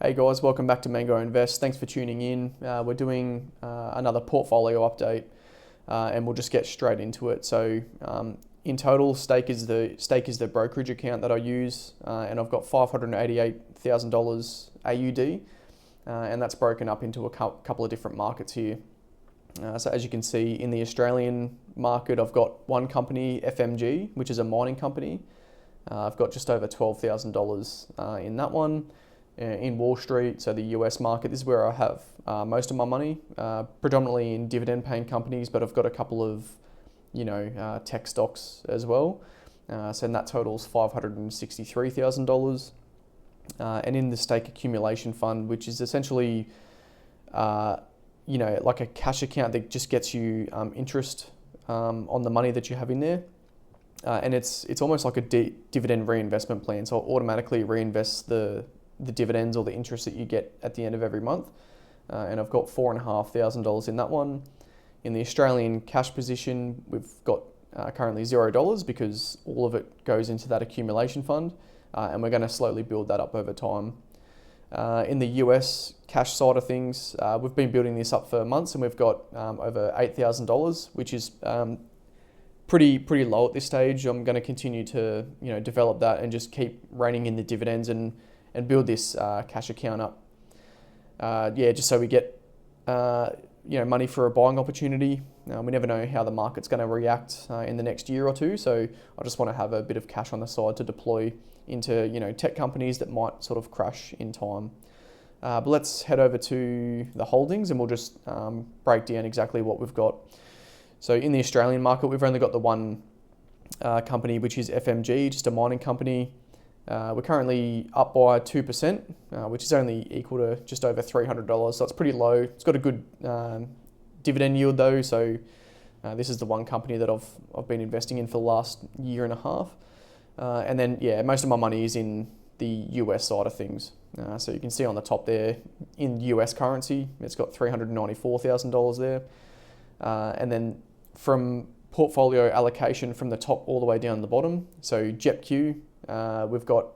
Hey guys, welcome back to Mango Invest. Thanks for tuning in. We're doing another portfolio update, and we'll just get straight into it. In total, Stake is the brokerage account that I use, and I've got $588,000 AUD, and that's broken up into a couple of different markets here. So as you can see, in the Australian market, I've got one company, FMG, which is a mining company. I've got just over $12,000 in that one. In Wall Street, so the US market, this is where I have most of my money, predominantly in dividend-paying companies, but I've got a couple of, tech stocks as well. So that totals $563,000. And in the stake accumulation fund, which is essentially, like a cash account that just gets you interest on the money that you have in there. And it's almost like a dividend reinvestment plan, so it automatically reinvests the dividends or the interest that you get at the end of every month. And I've got $4,500 in that one. In the Australian cash position, we've got currently $0 because all of it goes into that accumulation fund, and we're going to slowly build that up over time. In the US cash side of things, we've been building this up for months, and we've got over $8,000, which is pretty low at this stage. I'm going to continue to develop that and just keep reining in the dividends and build this cash account up. Just so we get money for a buying opportunity. We never know how the market's going to react in the next year or two, so I just want to have a bit of cash on the side to deploy into tech companies that might sort of crash in time. But let's head over to the holdings, and we'll just break down exactly what we've got. So in the Australian market, we've only got the one company, which is FMG, just a mining company. We're currently up by 2%, which is only equal to just over $300, so it's pretty low. It's got a good dividend yield though, so this is the one company that I've been investing in for the last year and a half. And then, most of my money is in the US side of things. So you can see on the top there, in US currency, it's got $394,000 there. And then from portfolio allocation from the top all the way down the bottom, so JEPQ, we've got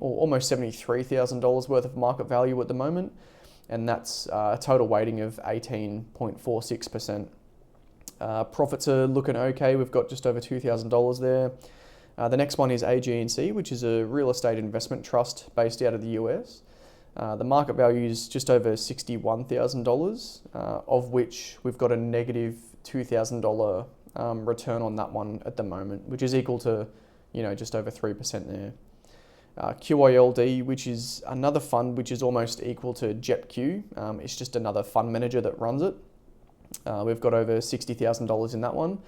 almost $73,000 worth of market value at the moment, and that's a total weighting of 18.46%. Profits are looking okay. We've got just over $2,000 there. The next one is AG&C, which is a real estate investment trust based out of the US. The market value is just over $61,000, of which we've got a negative $2,000 return on that one at the moment, which is equal to just over 3% there. QILD, which is another fund which is almost equal to JEPQ. It's just another fund manager that runs it. We've got over $60,000 in that one,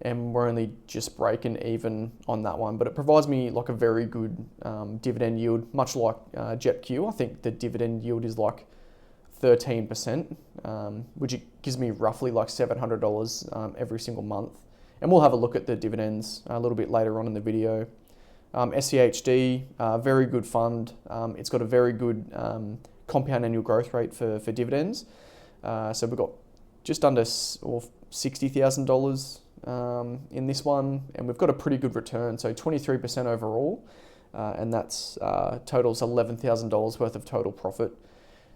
and we're only just breaking even on that one. But it provides me like a very good dividend yield, much like JEPQ. I think the dividend yield is like 13%, which gives me roughly like $700 every single month. And we'll have a look at the dividends a little bit later on in the video. SCHD, very good fund. It's got a very good compound annual growth rate for dividends. So we've got just under $60,000 in this one, and we've got a pretty good return, so 23% overall, and that's totals $11,000 worth of total profit.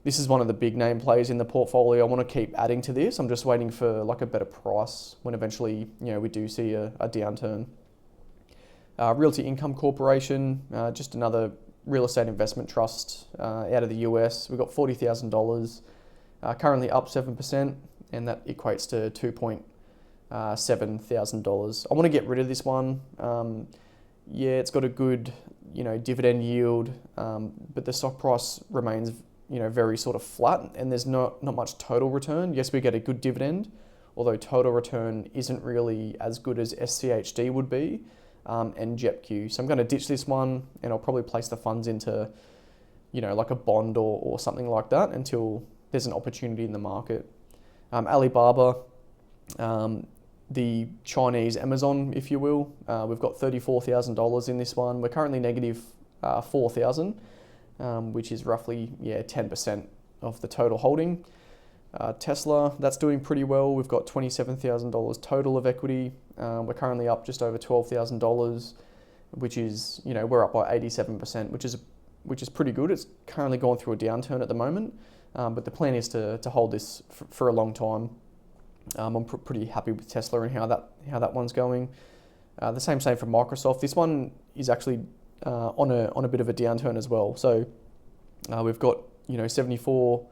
This is one of the big name plays in the portfolio. I want to keep adding to this. I'm just waiting for like a better price when eventually we do see a downturn. Realty Income Corporation, just another real estate investment trust out of the US. We've got $40,000, currently up 7%, and that equates to $2,700. I want to get rid of this one. It's got a good dividend yield, but the stock price remains very sort of flat, and there's not much total return. Yes, we get a good dividend, although total return isn't really as good as SCHD would be, and JEPQ. So I'm going to ditch this one, and I'll probably place the funds into, like a bond or something like that until there's an opportunity in the market. Alibaba, the Chinese Amazon, if you will. We've got $34,000 in this one. We're currently negative $4,000. Which is roughly 10% of the total holding. Tesla, that's doing pretty well. We've got $27,000 total of equity. We're currently up just over $12,000, which is, we're up by 87%, which is which is pretty good. It's currently going through a downturn at the moment, but the plan is to hold this for a long time. I'm pretty happy with Tesla and how that one's going. The same for Microsoft. This one is actually on a bit of a downturn as well. So we've got 74%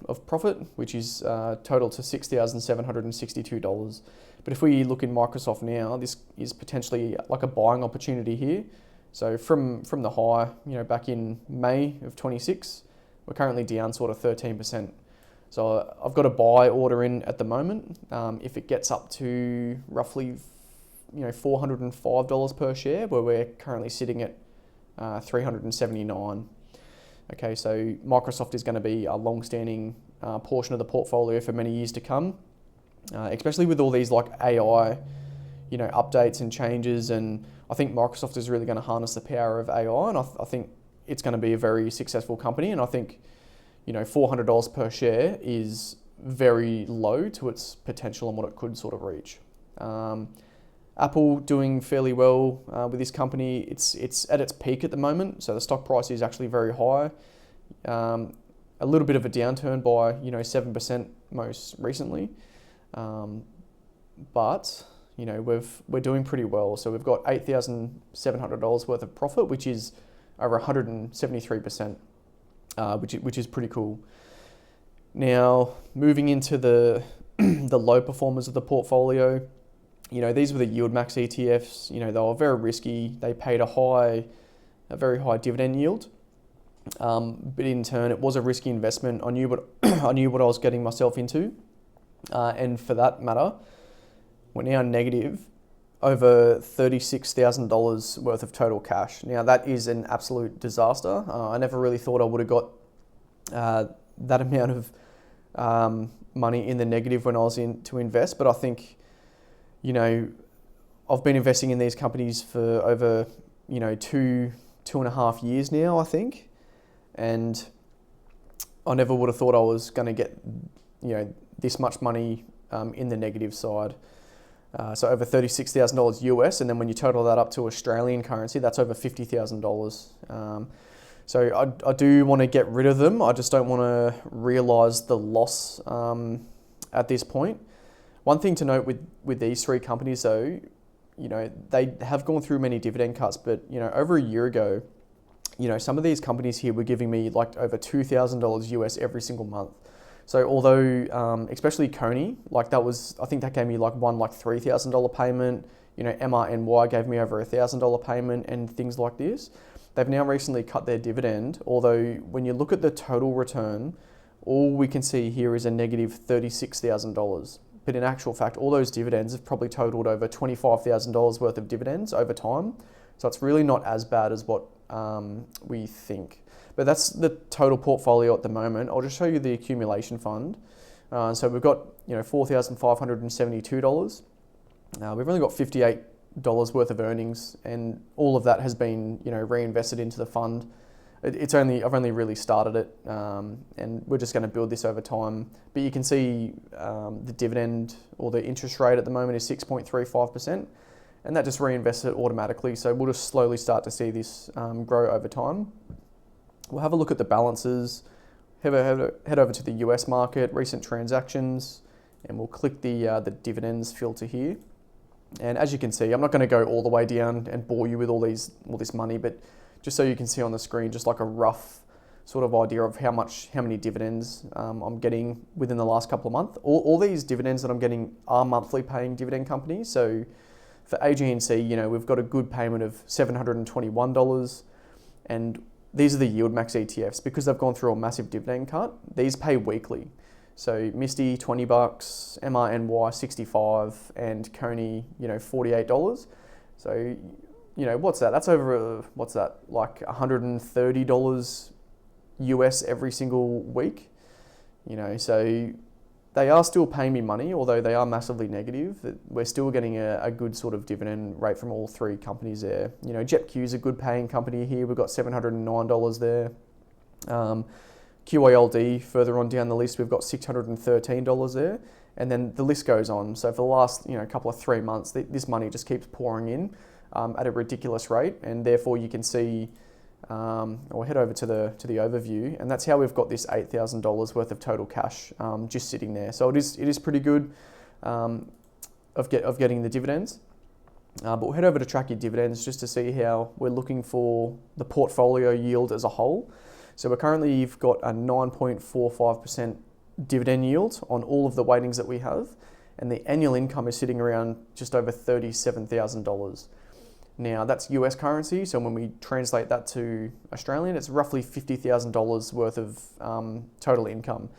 of profit, which is total to $6,762. But if we look in Microsoft now, this is potentially like a buying opportunity here. So from the high, back in May of 26, we're currently down sort of 13%. So I've got a buy order in at the moment. If it gets up to roughly $405 per share, where we're currently sitting at $379. Okay, so Microsoft is going to be a long-standing portion of the portfolio for many years to come, especially with all these like AI, updates and changes. And I think Microsoft is really going to harness the power of AI, and I think it's going to be a very successful company. And I think, $400 per share is very low to its potential and what it could sort of reach. Apple doing fairly well with this company. It's at its peak at the moment, so the stock price is actually very high. A little bit of a downturn by 7% most recently, but we're doing pretty well. So we've got $8,700 worth of profit, which is over 173%, which is pretty cool. Now moving into the the low performers of the portfolio. These were the yield max ETFs. They were very risky. They paid a very high dividend yield. But in turn, it was a risky investment. I knew what I was getting myself into. And for that matter, we're now negative over $36,000 worth of total cash. Now that is an absolute disaster. I never really thought I would have got that amount of money in the negative when I was in to invest. But I think, I've been investing in these companies for over, 2.5 years now, I think. And I never would have thought I was going to get, this much money in the negative side. So over $36,000 US. And then when you total that up to Australian currency, that's over $50,000. So I do want to get rid of them. I just don't want to realise the loss at this point. One thing to note with these three companies though, they have gone through many dividend cuts, but over a year ago, some of these companies here were giving me like over $2,000 US every single month. So although, especially Coney, I think that gave me one $3,000 payment, MRNY gave me over $1,000 payment and things like this. They've now recently cut their dividend, although when you look at the total return, all we can see here is a negative $36,000. But in actual fact, all those dividends have probably totaled over $25,000 worth of dividends over time. So it's really not as bad as what we think. But that's the total portfolio at the moment. I'll just show you the accumulation fund. So we've got $4,572. We've only got $58 worth of earnings, and all of that has been reinvested into the fund. I've only really started it, and we're just going to build this over time. But you can see the dividend or the interest rate at the moment is 6.35%, and that just reinvests it automatically. So we'll just slowly start to see this grow over time. We'll have a look at the balances, head over to the US market, recent transactions, and we'll click the dividends filter here. And as you can see, I'm not going to go all the way down and bore you with all this money, but just so you can see on the screen, just like a rough sort of idea of how many dividends I'm getting within the last couple of months. All these dividends that I'm getting are monthly paying dividend companies. So for AG&C, we've got a good payment of $721, and these are the yield max ETFs. Because they've gone through a massive dividend cut, these pay weekly. So Misty, $20, MRNY, $65, and Coney, $48. So, what's that? That's over, like $130 US every single week. So they are still paying me money, although they are massively negative. We're still getting a good sort of dividend rate from all three companies there. JetQ is a good paying company here. We've got $709 there. QALD, further on down the list, we've got $613 there. And then the list goes on. So for the last couple of 3 months, this money just keeps pouring in at a ridiculous rate. And therefore you can see I'll head over to the overview, and that's how we've got this $8,000 worth of total cash just sitting there. So it is pretty good of getting the dividends. But we'll head over to track your dividends just to see how we're looking for the portfolio yield as a whole. So we're currently got a 9.45% dividend yield on all of the weightings that we have, and the annual income is sitting around just over $37,000. Now that's US currency, so when we translate that to Australian, it's roughly $50,000 worth of total income.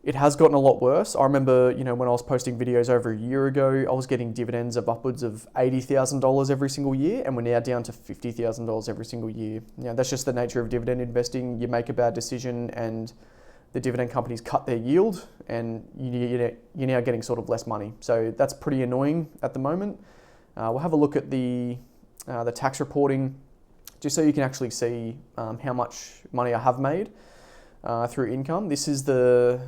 It has gotten a lot worse. I remember, when I was posting videos over a year ago, I was getting dividends of upwards of $80,000 every single year, and we're now down to $50,000 every single year. That's just the nature of dividend investing. You make a bad decision and the dividend companies cut their yield, and you're now getting sort of less money. So that's pretty annoying at the moment. We'll have a look at the tax reporting, just so you can actually see how much money I have made through income. This is the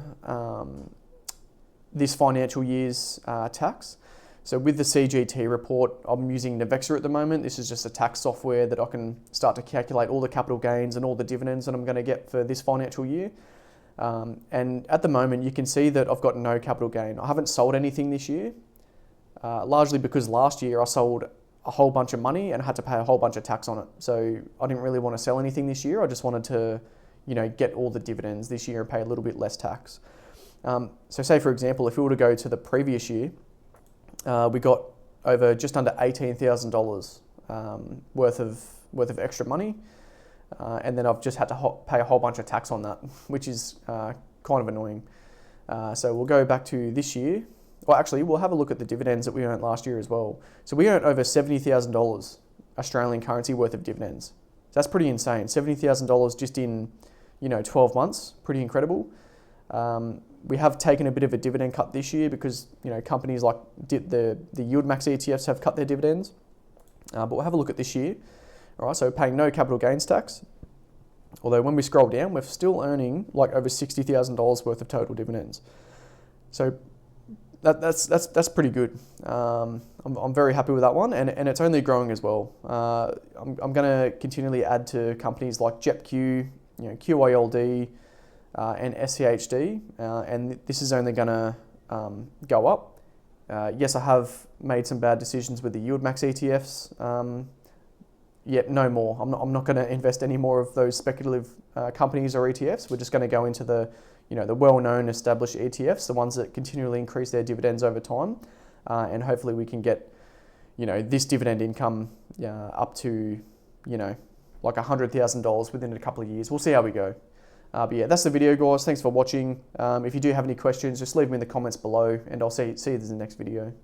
this financial year's tax. So with the CGT report, I'm using Navexa at the moment. This is just a tax software that I can start to calculate all the capital gains and all the dividends that I'm going to get for this financial year. And at the moment, you can see that I've got no capital gain. I haven't sold anything this year, largely because last year I sold a whole bunch of money and had to pay a whole bunch of tax on it. So I didn't really want to sell anything this year. I just wanted to, get all the dividends this year and pay a little bit less tax. So say, for example, if we were to go to the previous year, we got over just under $18,000 worth of extra money. And then I've just had to pay a whole bunch of tax on that, which is kind of annoying. So we'll go back to this year. Well, actually, we'll have a look at the dividends that we earned last year as well. So we earned over $70,000 Australian currency worth of dividends. So that's pretty insane. $70,000 just in 12 months, pretty incredible. We have taken a bit of a dividend cut this year because companies like the yield max ETFs have cut their dividends. But we'll have a look at this year. All right, so paying no capital gains tax. Although when we scroll down, we're still earning like over $60,000 worth of total dividends. So that's pretty good. I'm very happy with that one, and it's only growing as well. I'm going to continually add to companies like JetQ, QILD, and SCHD, and this is only going to go up. Yes, I have made some bad decisions with the yield max ETFs. Yet no more. I'm not going to invest any more of those speculative companies or ETFs. We're just going to go into the well-known established ETFs, the ones that continually increase their dividends over time, and hopefully we can get this dividend income up to like $100,000 within a couple of years. We'll see how we go. But yeah, that's the video, guys. Thanks for watching. If you do have any questions, just leave them in the comments below, and I'll see you in the next video.